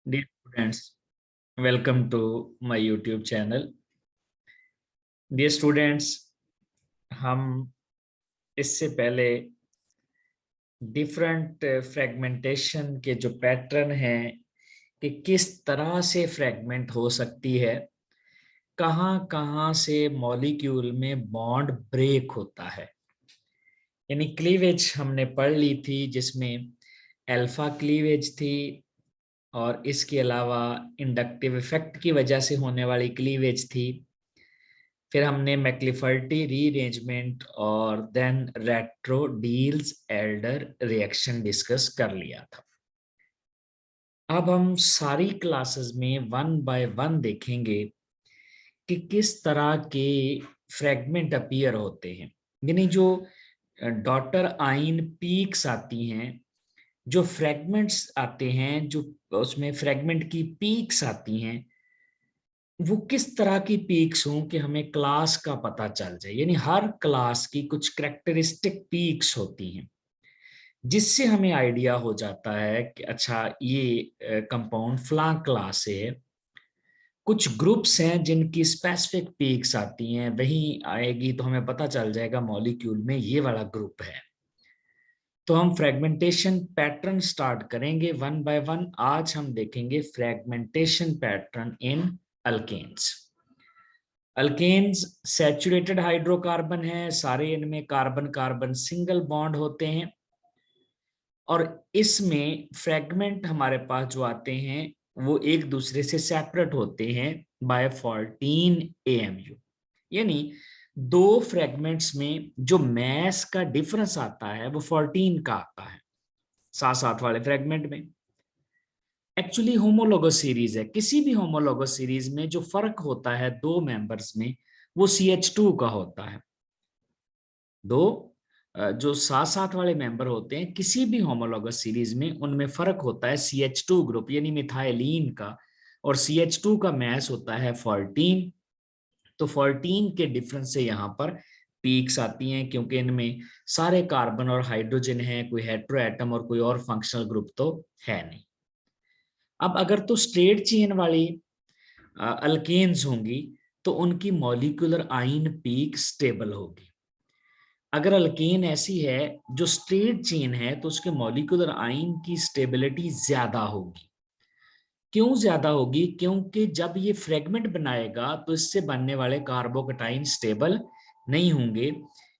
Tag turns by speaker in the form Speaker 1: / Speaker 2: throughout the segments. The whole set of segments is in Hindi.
Speaker 1: Dear students, welcome to my YouTube channel. Dear students, हम इससे पहले डिफरेंट फ्रेगमेंटेशन के जो पैटर्न हैं कि किस तरह से फ्रेगमेंट हो सकती है, कहाँ से मॉलिक्यूल में बॉन्ड ब्रेक होता है, यानी क्लीवेज हमने पढ़ ली थी, जिसमें अल्फा क्लीवेज थी और इसके अलावा इंडक्टिव इफेक्ट की वजह से होने वाली क्लीवेज थी। फिर हमने मैक्लिफर्टी रीअरेंजमेंट और then retro Diels Alder reaction discuss कर लिया था। अब हम सारी क्लासेस में वन बाय वन देखेंगे कि किस तरह के फ्रेगमेंट अपीयर होते हैं, यानी जो डॉटर आइन पीक्स आती हैं, जो फ्रेगमेंट्स आते हैं, जो उसमें फ्रेगमेंट की पीक्स आती हैं, वो किस तरह की पीक्स हों कि हमें क्लास का पता चल जाए। यानी हर क्लास की कुछ कैरेक्टरिस्टिक पीक्स होती हैं, जिससे हमें आइडिया हो जाता है कि अच्छा ये कंपाउंड फलां क्लास से है। कुछ ग्रुप्स हैं जिनकी स्पेसिफिक पीक्स आती हैं, वही आएगी तो हमें पता चल जाएगा मॉलिक्यूल में ये वाला ग्रुप है। तो हम फ्रेगमेंटेशन पैटर्न स्टार्ट करेंगे वन बाय वन। आज हम देखेंगे fragmentation pattern in alkanes. Alkanes saturated hydrocarbon है, सारे इनमें कार्बन कार्बन सिंगल बॉन्ड होते हैं, और इसमें फ्रेगमेंट हमारे पास जो आते हैं वो एक दूसरे से सेपरेट होते हैं बाय 14 AMU। यानी दो फ्रेगमेंट्स में जो मैस का डिफरेंस आता है वो 14 का आता है। साथ साथ वाले फ्रेगमेंट में एक्चुअली होमोलोगस सीरीज है। किसी भी होमोलोगस सीरीज में जो फर्क होता है दो मेंबर्स में, वो CH2 का होता है। दो जो साथ साथ वाले मेंबर होते हैं किसी भी होमोलोगस सीरीज में, उनमें फर्क होता है CH2 ग्रुप यानी मिथाइलिन का, और CH2 का मैस होता है 14। तो 14 के डिफरेंस से यहाँ पर पीक्स आती हैं, क्योंकि इनमें सारे कार्बन और हाइड्रोजन है, कोई हेटेरो एटम और कोई और फंक्शनल ग्रुप तो है नहीं। अब अगर तो स्ट्रेट चेन वाली अल्केन्स होंगी तो उनकी मॉलिक्यूलर आइन पीक स्टेबल होगी। अगर अल्केन ऐसी है जो स्ट्रेट चेन है तो उसके मॉलिक्यूलर आइन की स्टेबिलिटी ज्यादा होगी। क्यों ज्यादा होगी? क्योंकि जब ये फ्रेगमेंट बनाएगा तो इससे बनने वाले कार्बोकेटाइन स्टेबल नहीं होंगे।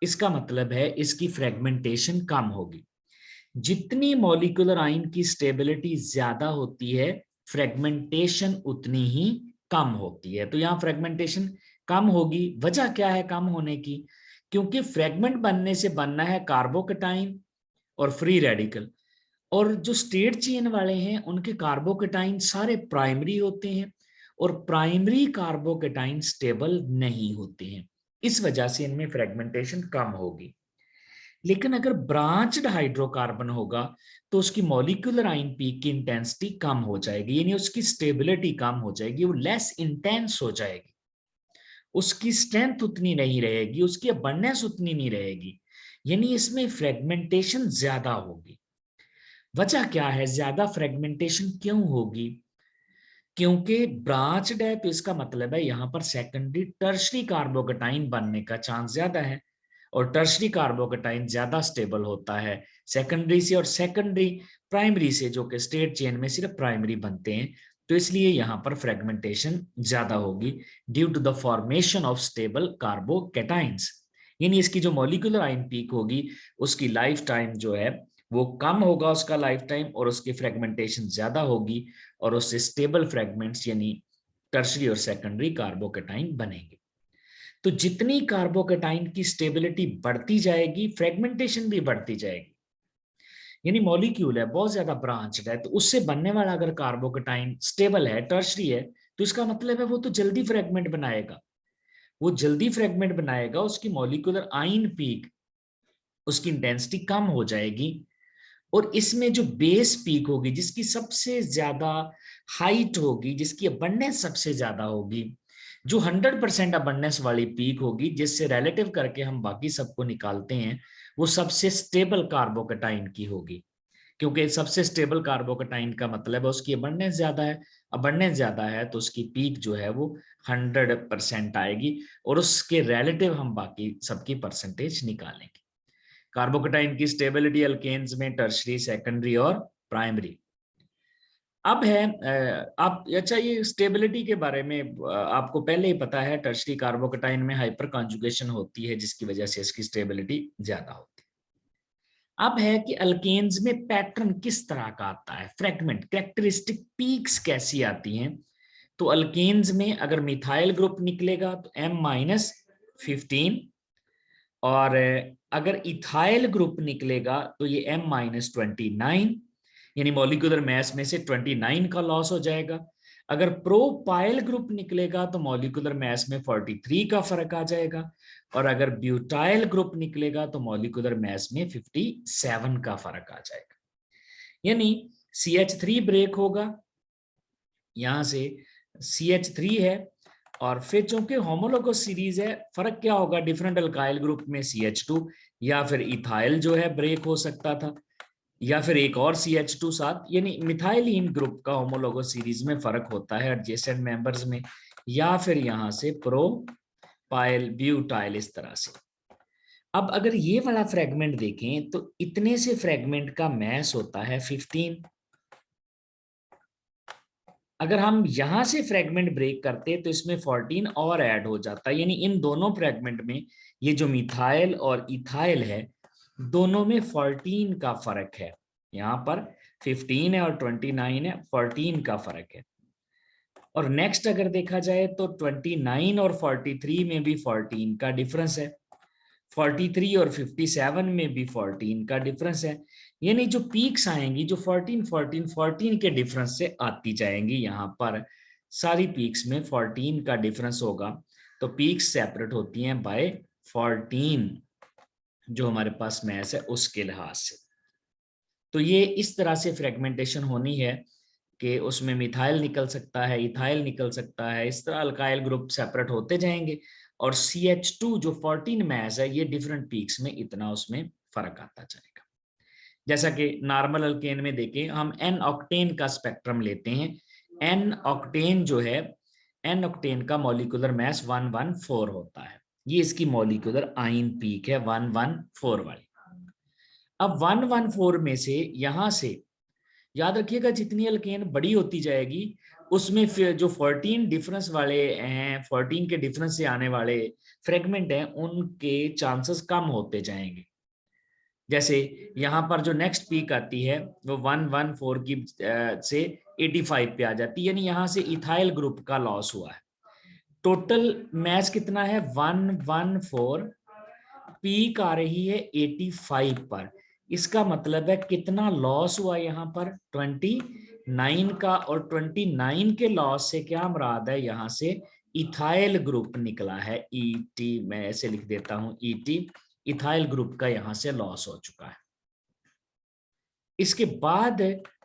Speaker 1: इसका मतलब है इसकी फ्रेगमेंटेशन कम होगी। जितनी मॉलिक्यूलर आइन की स्टेबिलिटी ज्यादा होती है, फ्रेगमेंटेशन उतनी ही कम होती है। तो यहाँ फ्रेगमेंटेशन कम होगी। वजह क्या है कम होने की? क्योंकि फ्रेगमेंट बनने से बनना है कार्बोकेटाइन और फ्री रेडिकल, और जो स्ट्रेट चेन वाले हैं उनके कार्बोकेटाइन सारे प्राइमरी होते हैं, और प्राइमरी कार्बोकेटाइन स्टेबल नहीं होते हैं। इस वजह से इनमें फ्रेगमेंटेशन कम होगी। लेकिन अगर ब्रांच्ड हाइड्रोकार्बन होगा तो उसकी मॉलिक्यूलर आइन पीक की इंटेंसिटी कम हो जाएगी, यानी उसकी स्टेबिलिटी कम हो जाएगी, वो लेस इंटेंस हो जाएगी, उसकी स्ट्रेंथ उतनी नहीं रहेगी, उसकी अबंडेंस उतनी नहीं रहेगी, यानी इसमें फ्रेगमेंटेशन ज्यादा होगी। वजह क्या है ज्यादा फ्रेगमेंटेशन क्यों होगी? क्योंकि ब्रांच्ड है तो इसका मतलब है यहां पर सेकेंडरी टर्शरी कार्बोकेटाइन बनने का चांस ज्यादा है, और टर्शरी कार्बोकेटाइन ज्यादा स्टेबल होता है सेकेंडरी से, और सेकेंडरी प्राइमरी से, जो कि स्ट्रेट चेन में सिर्फ प्राइमरी बनते हैं। तो इसलिए यहां पर फ्रेगमेंटेशन ज्यादा होगी due to the formation of stable carbocations. यानी इसकी जो मॉलिक्यूलर आइन पीक होगी उसकी लाइफ टाइम जो है वो कम होगा उसका लाइफ टाइम, और उसकी फ्रेगमेंटेशन ज्यादा होगी, और उससे स्टेबल फ्रेगमेंट्स यानी टर्शरी और सेकेंडरी कार्बोकेटाइन बनेंगे। तो जितनी कार्बोकेटाइन की स्टेबिलिटी बढ़ती जाएगी, फ्रेगमेंटेशन भी बढ़ती जाएगी। यानी मॉलिक्यूल है बहुत ज्यादा ब्रांच्ड है, तो उससे बनने वाला अगर कार्बोकेटाइन स्टेबल है, टर्शरी है, तो इसका मतलब है वो तो जल्दी फ्रेगमेंट बनाएगा। वो जल्दी फ्रेगमेंट बनाएगा, उसकी मॉलिक्यूलर आइन पीक, उसकी इंटेंसिटी कम हो जाएगी, और इसमें जो बेस पीक होगी, जिसकी सबसे ज्यादा हाइट होगी, जिसकी अबंडेंस सबसे ज्यादा होगी, जो 100% अबंडेंस वाली पीक होगी, जिससे रिलेटिव करके हम बाकी सबको निकालते हैं, वो सबसे स्टेबल कार्बोकेटाइन की होगी। क्योंकि सबसे स्टेबल कार्बोकेटाइन का मतलब है उसकी अबंडेंस ज्यादा है, अबंडेंस ज्यादा है तो उसकी पीक जो है वो 100% आएगी और उसके रिलेटिव हम बाकी सबकी परसेंटेज निकालेंगे। कार्बोकेटाइन की स्टेबिलिटी अल्केन्स में टर्शरी, सेकेंडरी और प्राइमरी। अब है आप अच्छा ये स्टेबिलिटी के बारे में आपको पहले ही पता है, टर्शरी कार्बोकेटाइन में हाइपर कॉन्जुगेशन होती है जिसकी वजह से इसकी स्टेबिलिटी ज्यादा होती है। अब है कि अल्केन्स में पैटर्न किस तरह का आता है, फ्रैगमेंट कैरेक्टरिस्टिक पीक्स कैसी आती हैं। तो अल्केन्स में अगर मिथाइल ग्रुप निकलेगा तो M-15 और अगर इथाइल ग्रुप निकलेगा तो ये M-29, यानी मॉलिक्यूलर मास में से 29 का लॉस हो जाएगा। अगर प्रोपाइल ग्रुप निकलेगा तो मॉलिक्यूलर मास में 43 का फर्क आ जाएगा और अगर ब्यूटाइल ग्रुप निकलेगा तो मॉलिक्यूलर मास में 57 का फर्क आ जाएगा। यानी CH3 ब्रेक होगा, यहां से CH3 है और फिर चूंकि होमोलोगस सीरीज है, फर्क क्या होगा डिफरेंट अल्काइल ग्रुप में CH2 या फिर इथाइल जो है ब्रेक हो सकता था या फिर एक और CH2 साथ, यानी मिथाइलिन ग्रुप का होमोलोगस सीरीज में फर्क होता है एडजेसेंट मेंबर्स में, या फिर यहां से प्रोपाइल ब्यूटाइल इस तरह से। अब अगर ये वाला फ्रेगमेंट देखें तो इतने से फ्रेगमेंट का मास होता है 15। अगर हम यहां से फ्रेगमेंट ब्रेक करते तो इसमें 14 और ऐड हो जाता, यानी इन दोनों फ्रेगमेंट में ये जो मिथाइल और इथाइल है दोनों में 14 का फर्क है। यहाँ पर 15 है और 29 है, 14 का फर्क है। और नेक्स्ट अगर देखा जाए तो 29 और 43 में भी 14 का डिफरेंस है, 43 और 57 में भी 14 का डिफरेंस है। यानी जो पीक्स आएंगी जो 14 14 14 के डिफरेंस से आती जाएंगी, यहाँ पर सारी पीक्स में 14 का डिफरेंस होगा तो पीक्स सेपरेट होती हैं बाय 14 जो हमारे पास मैस है उसके लिहाज से। तो ये इस तरह से फ्रेगमेंटेशन होनी है कि उसमें मिथाइल निकल सकता है, इथाइल निकल सकता है, इस तरह अल्काइल ग्रुप सेपरेट होते जाएंगे और CH2 जो 14 मैस है ये डिफरेंट पीक्स में इतना उसमें फर्क आता जाएगा। जैसा कि नॉर्मल अल्केन में देखें हम n-octane का स्पेक्ट्रम लेते हैं, n-octane जो है n-octane का मॉलिक्यूलर मास 114 होता है, ये इसकी मॉलिक्यूलर आयन पीक है 114 वाली। अब 114 में से यहां से याद रखिएगा जितनी अल्केन बड़ी होती जाएगी उसमें फिर जो 14 डिफरेंस वाले हैं, 14 के डिफरेंस से आने वाले फ्रेगमेंट हैं उनके चांसेस कम होते जाएंगे। जैसे यहाँ पर जो नेक्स्ट पीक आती है वो 114 की से 85 पे आ जाती है, यानी यहाँ से इथाइल ग्रुप का लॉस हुआ है। टोटल मास कितना है 114, पीक आ रही है 85 पर, इसका मतलब है कितना लॉस हुआ यहाँ पर 29 का, और 29 के लॉस से क्या मुराद है यहाँ से इथाइल ग्रुप निकला है ET, मैं ऐसे लिख देता हूं ET, इथाइल ग्रुप का यहां से लॉस हो चुका है। इसके बाद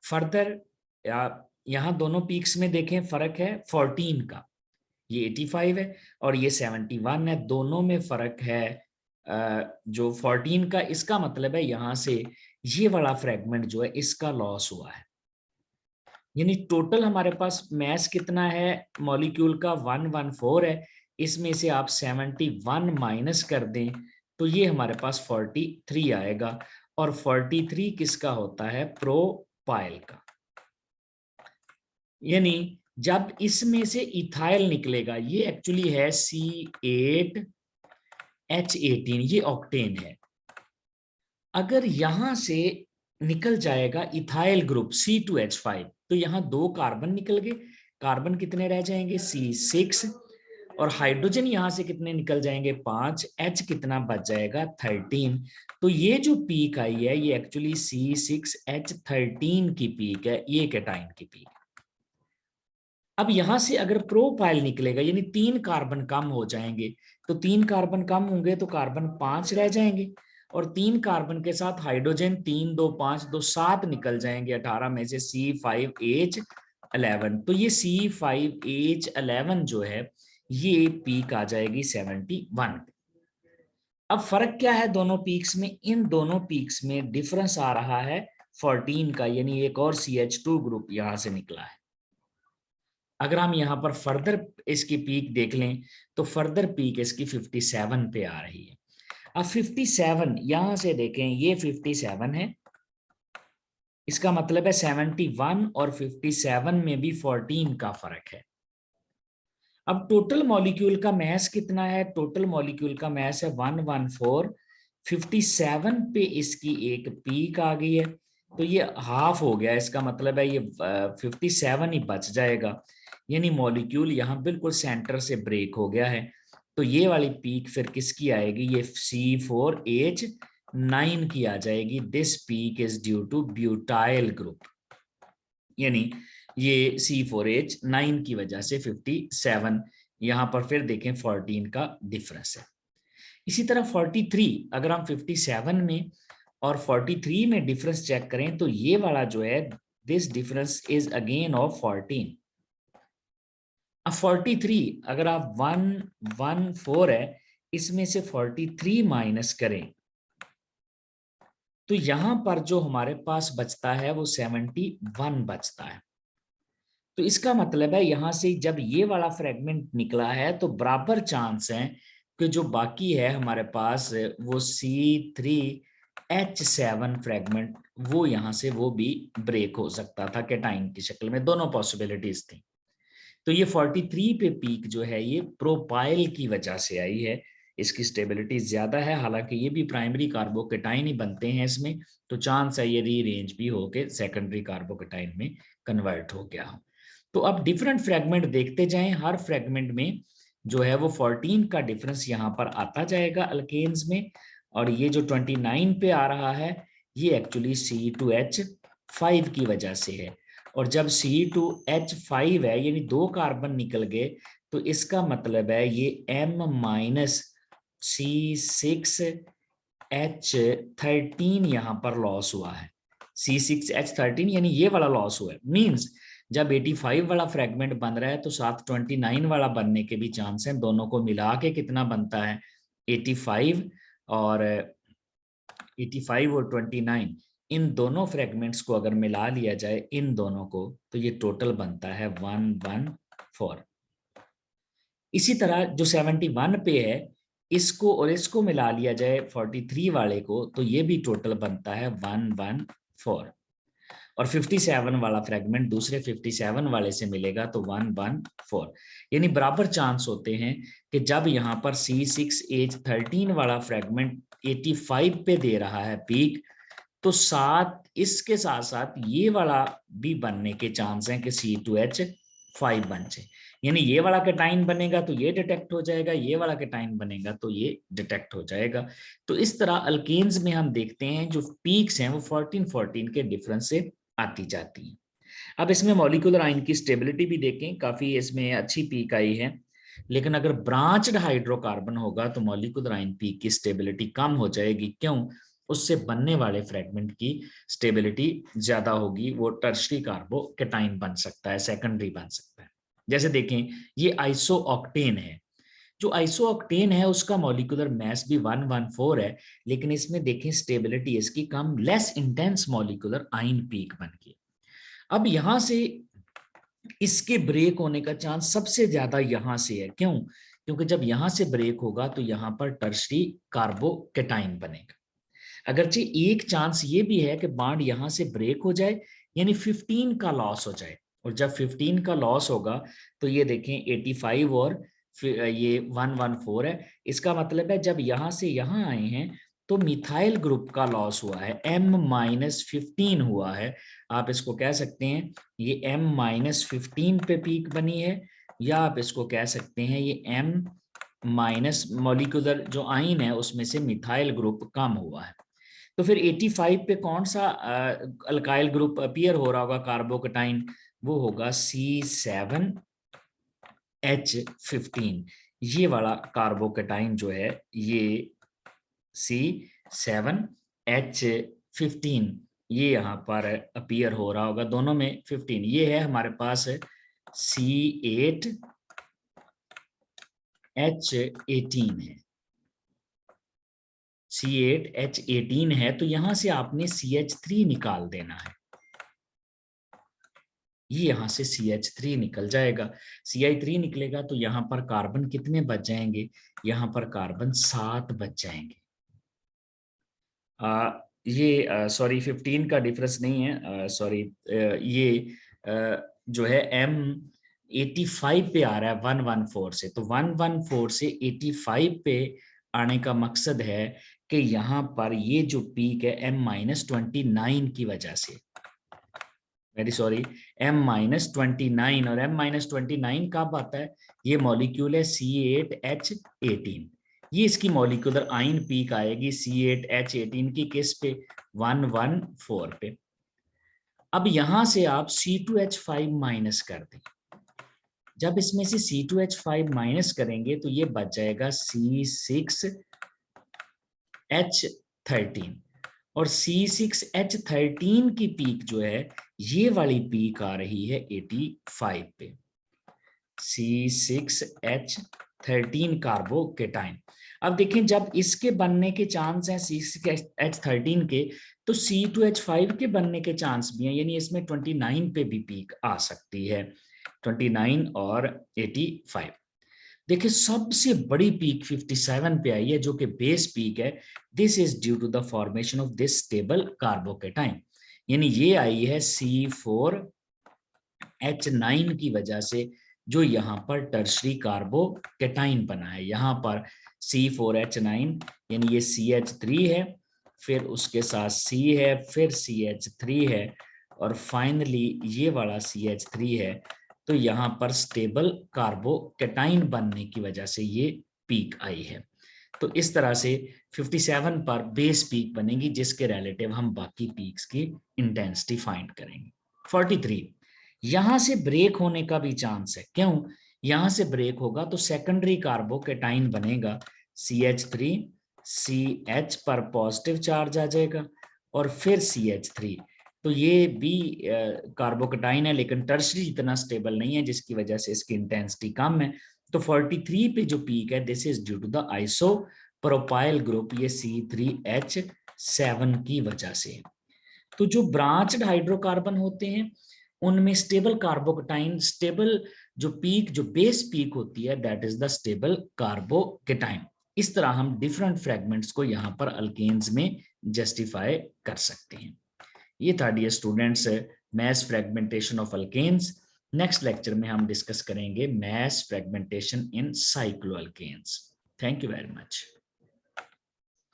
Speaker 1: फर्दर यहां दोनों पीक्स में देखें फर्क है 14 का, ये 85 है और ये 71 है, दोनों में फर्क है जो 14 का, इसका मतलब है यहां से ये वाला फ्रेगमेंट जो है इसका लॉस हुआ है। यानी टोटल हमारे पास मास कितना है मॉलिक्यूल का 114 है, इसमें से आप 71 माइनस कर दें तो ये हमारे पास 43 आएगा और 43 किसका होता है प्रोपाइल का। यानी जब इसमें से इथाइल निकलेगा, ये एक्चुअली है C8H18, ये ऑक्टेन है। अगर यहां से निकल जाएगा इथाइल ग्रुप C2H5 तो यहां 2 कार्बन निकल गए, कार्बन कितने रह जाएंगे C6 और हाइड्रोजन यहां से कितने निकल जाएंगे 5, H कितना बच जाएगा 13। तो ये जो पीक आई है ये एक्चुअली C6H13 की पीक है, ये कैटाइन की पीक। अब यहां से अगर प्रोपाइल निकलेगा यानी 3 कार्बन कम हो जाएंगे, तो 3 कार्बन कम होंगे तो कार्बन 5 रह जाएंगे और 3 कार्बन के साथ हाइड्रोजन 3 2 5 2 7 निकल जाएंगे 18 में से C5H11, तो ये C5H11 जो है ये पीक आ जाएगी 71। अब फर्क क्या है दोनों पीक्स में, इन दोनों पीक्स में डिफरेंस आ रहा है 14 का, यानी एक और CH2 ग्रुप यहां से निकला है। अगर हम यहाँ पर फर्दर इसकी पीक देख लें तो फर्दर पीक इसकी 57 पे आ रही है। अब 57 यहां से देखें, ये 57 है, इसका मतलब है 71 और 57 में भी 14 का फर्क है। अब टोटल मॉलिक्यूल का मैस कितना है? टोटल मॉलिक्यूल का मैस है 114। 57 पे इसकी एक पीक आ गई है, तो ये हाफ हो गया। इसका मतलब है ये 57 ही बच जाएगा, यानी मॉलिक्यूल यहाँ बिल्कुल सेंटर से ब्रेक हो गया है। तो ये वाली पीक फिर किसकी आएगी? ये C4H9 की आ जाएगी। This peak is due to butyl group, यानी ये C4H9 की वजह से 57। यहां पर फिर देखें 14 का डिफरेंस है। इसी तरह 43, अगर हम 57 में और 43 में डिफरेंस चेक करें तो ये वाला जो है, this difference is again of 14। अब 43 अगर आप 114 है, इसमें से 43 माइनस करें तो यहां पर जो हमारे पास बचता है वो 71 बचता है। तो इसका मतलब है यहां से जब ये वाला फ्रेगमेंट निकला है तो बराबर चांस है कि जो बाकी है हमारे पास वो C3H7 फ्रेगमेंट, वो यहां से वो भी ब्रेक हो सकता था कैटाइन की शक्ल में। दोनों पॉसिबिलिटीज थी। तो ये 43 पे पीक जो है ये प्रोपाइल की वजह से आई है। इसकी स्टेबिलिटी ज्यादा है, हालांकि ये भी प्राइमरी कार्बोकेटाइन ही बनते हैं इसमें, तो चांस है ये रीअरेंज भी होके सेकेंडरी कार्बोकेटाइन में कन्वर्ट हो गया हो। तो अब डिफरेंट फ्रेगमेंट देखते जाएं, हर फ्रेगमेंट में जो है वो 14 का डिफरेंस यहाँ पर आता जाएगा अल्केन्स में, और ये जो 29 पे आ रहा है ये एक्चुअली C2H5 की वजह से है। और जब C2H5 है यानी 2 कार्बन निकल गए, तो इसका मतलब है ये M-C6H13 यहां पर लॉस हुआ है। C6H13 यानी ये वाला लॉस हुआ है। मींस जब 85 वाला फ्रेगमेंट बन रहा है तो साथ 29 वाला बनने के भी चांस हैं। दोनों को मिला के कितना बनता है? 85 और 85 और 29, इन दोनों फ्रेगमेंट्स को अगर मिला लिया जाए इन दोनों को, तो ये टोटल बनता है 114। इसी तरह जो 71 पे है, इसको और इसको मिला लिया जाए 43 वाले को, तो ये भी टोटल बनता है 114। और 57 वाला फ्रेगमेंट दूसरे 57 वाले से मिलेगा तो 114, यानी बराबर चांस होते हैं कि जब यहाँ पर C6H13 वाला फ्रेगमेंट 85 पे दे रहा है पीक, तो साथ इसके साथ साथ ये वाला भी बनने के चांस हैं कि C2H5 बन जाए। यानी ये वाला कैटाइन बनेगा तो ये डिटेक्ट हो जाएगा, ये वाला कैटाइन बनेगा तो ये डिटेक्ट हो जाएगा। तो इस तरह अल्केन्स में हम देखते हैं जो पीक्स हैं वो 14 के डिफरेंस से आती जाती है। अब इसमें मॉलिक्यूलर आयन की स्टेबिलिटी भी देखें, काफी इसमें अच्छी पीक आई है। लेकिन अगर ब्रांच्ड हाइड्रोकार्बन होगा तो मॉलिक्यूलर आयन पीक की स्टेबिलिटी कम हो जाएगी। क्यों? उससे बनने वाले फ्रेगमेंट की स्टेबिलिटी ज्यादा होगी, वो टर्शरी कार्बोकेटाइन बन सकता है, सेकेंडरी बन सकता है। जैसे देखें ये आइसोऑक्टेन है। जो आइसोऑक्टेन है उसका मॉलिक्यूलर मास भी 114 है, लेकिन इसमें देखें स्टेबिलिटी इसकी कम, less intense molecular ion peak बन गई। अब यहां से इसके ब्रेक होने का चांस सबसे ज्यादा यहां से है। क्यों? क्योंकि जब यहां से ब्रेक होगा तो यहां पर टर्शरी कार्बोकेटाइन बनेगा। अगरचे एक चांस ये भी है कि बॉन्ड यहां से ब्रेक हो जाए, यानी 15 का लॉस हो जाए। और जब 15 का लॉस होगा तो ये देखें 85 और ये 114 है। इसका मतलब है जब यहां से यहां आए हैं तो मिथाइल ग्रुप का लॉस हुआ है, M-15 हुआ है। आप इसको कह सकते हैं ये M-15 पे पीक बनी है, या आप इसको कह सकते हैं ये M- मॉलिक्यूलर जो आइन है उसमें से मिथाइल ग्रुप कम हुआ है। तो फिर 85 पे कौन सा अल्काइल ग्रुप अपीयर हो रहा होगा कार्बोकेटाइन? वो होगा C7H15। ये वाला कार्बोकेटाइन जो है ये C7H15 ये यहाँ पर अपीयर हो रहा होगा, दोनों में 15। ये है हमारे पास C8H18 है। C8H18 है, तो यहां से आपने CH3 निकाल देना है। ये यहां से CH3 निकल जाएगा। Ci3 निकलेगा तो यहाँ पर कार्बन कितने बच जाएंगे? यहाँ पर कार्बन 7 बच जाएंगे। ये सॉरी 15 का डिफरेंस नहीं है, सॉरी ये जो है M85 पे आ रहा है 114 से, तो 114 से 85 पे आने का मकसद है कि यहाँ पर ये जो पीक है M-29 की वजह से, वेरी सॉरी, M-29, और M-29 कब आता है? ये मॉलिक्यूल है C8H18। ये इसकी मॉलिक्यूलर आयन पीक आएगी C8H18 की किस पे? 114 पे। अब यहां से आप C2H5 माइनस कर दें। जब इसमें से C2H5 माइनस करेंगे तो ये बच जाएगा C6H13, और C6H13 की पीक जो है, ये वाली पीक आ रही है 85 पे। C6H13 carbocation. अब देखें, जब इसके बनने के चांस हैं C6H13 के, तो C2H5 के बनने के चांस भी हैं, यानी इसमें 29 पे भी पीक आ सकती है, 29 और 85। देखिए सबसे बड़ी पीक 57 पे आई है, जो कि बेस पीक है। This is due to the formation of this stable carbocation, यानी ये आई है C4H9 की वजह से, जो यहाँ पर टर्शरी कार्बोकेटाइन बना है। यहाँ पर C4H9 यानी ये CH3 है, फिर उसके साथ C है, फिर CH3 है, और फाइनली ये वाला CH3 है। तो यहाँ पर स्टेबल कार्बोकेटाइन बनने की वजह से ये पीक आई है। तो इस तरह से 57 पर बेस पीक बनेगी, जिसके रिलेटिव हम बाकी पीक्स की इंटेंसिटी फाइंड करेंगे। 43, यहां से ब्रेक होने का भी चांस है। क्यों? यहां से ब्रेक होगा तो सेकेंडरी कार्बोकेटाइन बनेगा CH3, CH पर पॉजिटिव चार्ज आ जाएगा, और फिर CH3। तो ये भी कार्बोकेटाइन है, लेकिन टर्शरी इतना स्टेबल नहीं है, जिसकी वजह से इसकी इंटेंसिटी कम है। तो 43 पे जो पीक है, this is due to the isopropyl group, ये C3H7 की वजह से। तो जो ब्रांच्ड हाइड्रोकार्बन होते हैं, उनमें स्टेबल कार्बोकेटाइन, स्टेबल जो पीक, जो बेस पीक होती है, that is the stable carbocation. इस तरह हम डिफरेंट फ्रेगमेंट्स को यहाँ पर अल्केन्स में जस्टिफाई कर सकते हैं। ये था dear students mass fragmentation of alkanes. Next lecture में हम डिस्कस करेंगे mass fragmentation in cycloalkanes. Thank you very much.